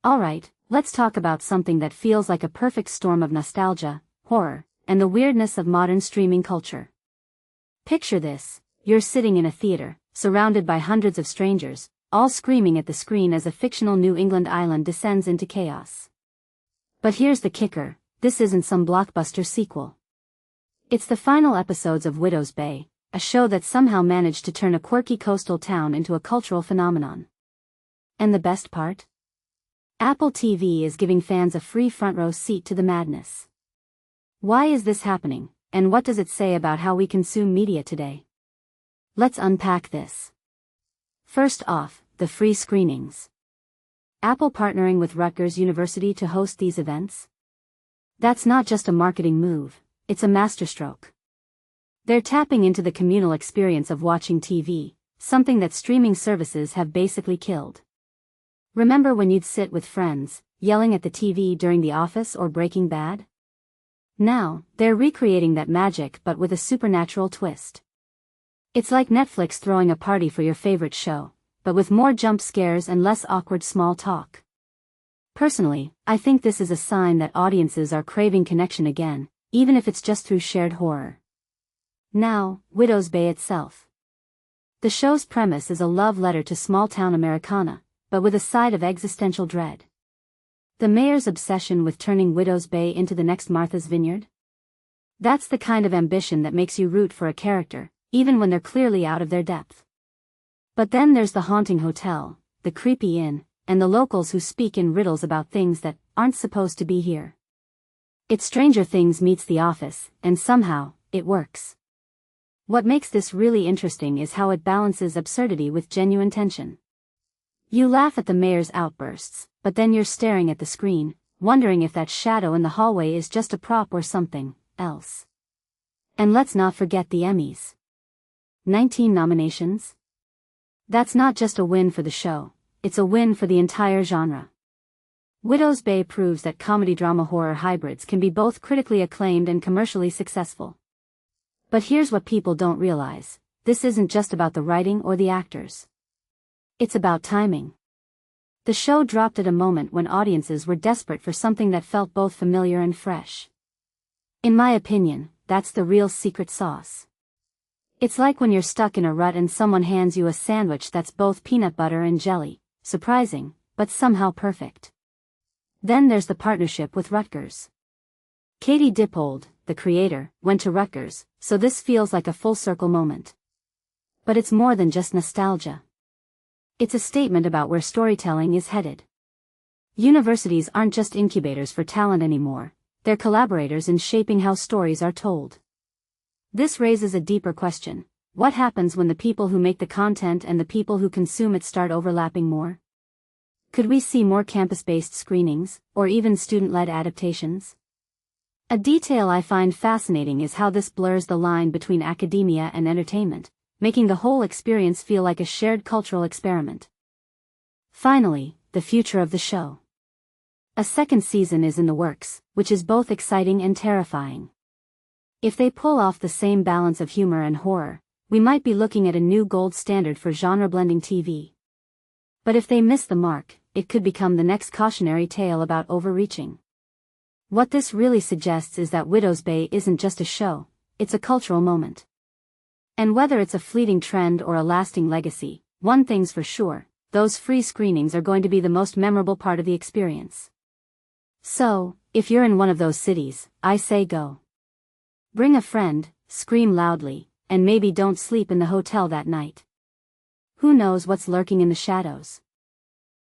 Alright, let's talk about something that feels like a perfect storm of nostalgia, horror, and the weirdness of modern streaming culture. Picture this: you're sitting in a theater, surrounded by hundreds of strangers, all screaming at the screen as a fictional New England island descends into chaos. But here's the kicker: this isn't some blockbuster sequel. It's the final episodes of Widow's Bay, a show that somehow managed to turn a quirky coastal town into a cultural phenomenon. And the best part? Apple TV is giving fans a free front-row seat to the madness. Why is this happening, and what does it say about how we consume media today? Let's unpack this. First off, the free screenings. Apple partnering with Rutgers University to host these events? That's not just a marketing move, it's a masterstroke. They're tapping into the communal experience of watching TV, something that streaming services have basically killed. Remember when you'd sit with friends, yelling at the TV during The Office or Breaking Bad? Now, they're recreating that magic but with a supernatural twist. It's like Netflix throwing a party for your favorite show, but with more jump scares and less awkward small talk. Personally, I think this is a sign that audiences are craving connection again, even if it's just through shared horror. Now, Widow's Bay itself. The show's premise is a love letter to small-town Americana, but with a side of existential dread. The mayor's obsession with turning Widow's Bay into the next Martha's Vineyard? That's the kind of ambition that makes you root for a character, even when they're clearly out of their depth. But then there's the haunting hotel, the creepy inn, and the locals who speak in riddles about things that aren't supposed to be here. It's Stranger Things meets The Office, and somehow, it works. What makes this really interesting is how it balances absurdity with genuine tension. You laugh at the mayor's outbursts, but then you're staring at the screen, wondering if that shadow in the hallway is just a prop or something else. And let's not forget the Emmys. 19 nominations? That's not just a win for the show, it's a win for the entire genre. Widow's Bay proves that comedy-drama-horror hybrids can be both critically acclaimed and commercially successful. But here's what people don't realize: this isn't just about the writing or the actors. It's about timing. The show dropped at a moment when audiences were desperate for something that felt both familiar and fresh. In my opinion, that's the real secret sauce. It's like when you're stuck in a rut and someone hands you a sandwich that's both peanut butter and jelly, surprising, but somehow perfect. Then there's the partnership with Rutgers. Katie Dippold, the creator, went to Rutgers, so this feels like a full-circle moment. But it's more than just nostalgia. It's a statement about where storytelling is headed. Universities aren't just incubators for talent anymore, they're collaborators in shaping how stories are told. This raises a deeper question: what happens when the people who make the content and the people who consume it start overlapping more? Could we see more campus-based screenings, or even student-led adaptations? A detail I find fascinating is how this blurs the line between academia and entertainment, making the whole experience feel like a shared cultural experiment. Finally, the future of the show. A second season is in the works, which is both exciting and terrifying. If they pull off the same balance of humor and horror, we might be looking at a new gold standard for genre-blending TV. But if they miss the mark, it could become the next cautionary tale about overreaching. What this really suggests is that Widow's Bay isn't just a show, it's a cultural moment. And whether it's a fleeting trend or a lasting legacy, one thing's for sure: those free screenings are going to be the most memorable part of the experience. So, if you're in one of those cities, I say go. Bring a friend, scream loudly, and maybe don't sleep in the hotel that night. Who knows what's lurking in the shadows?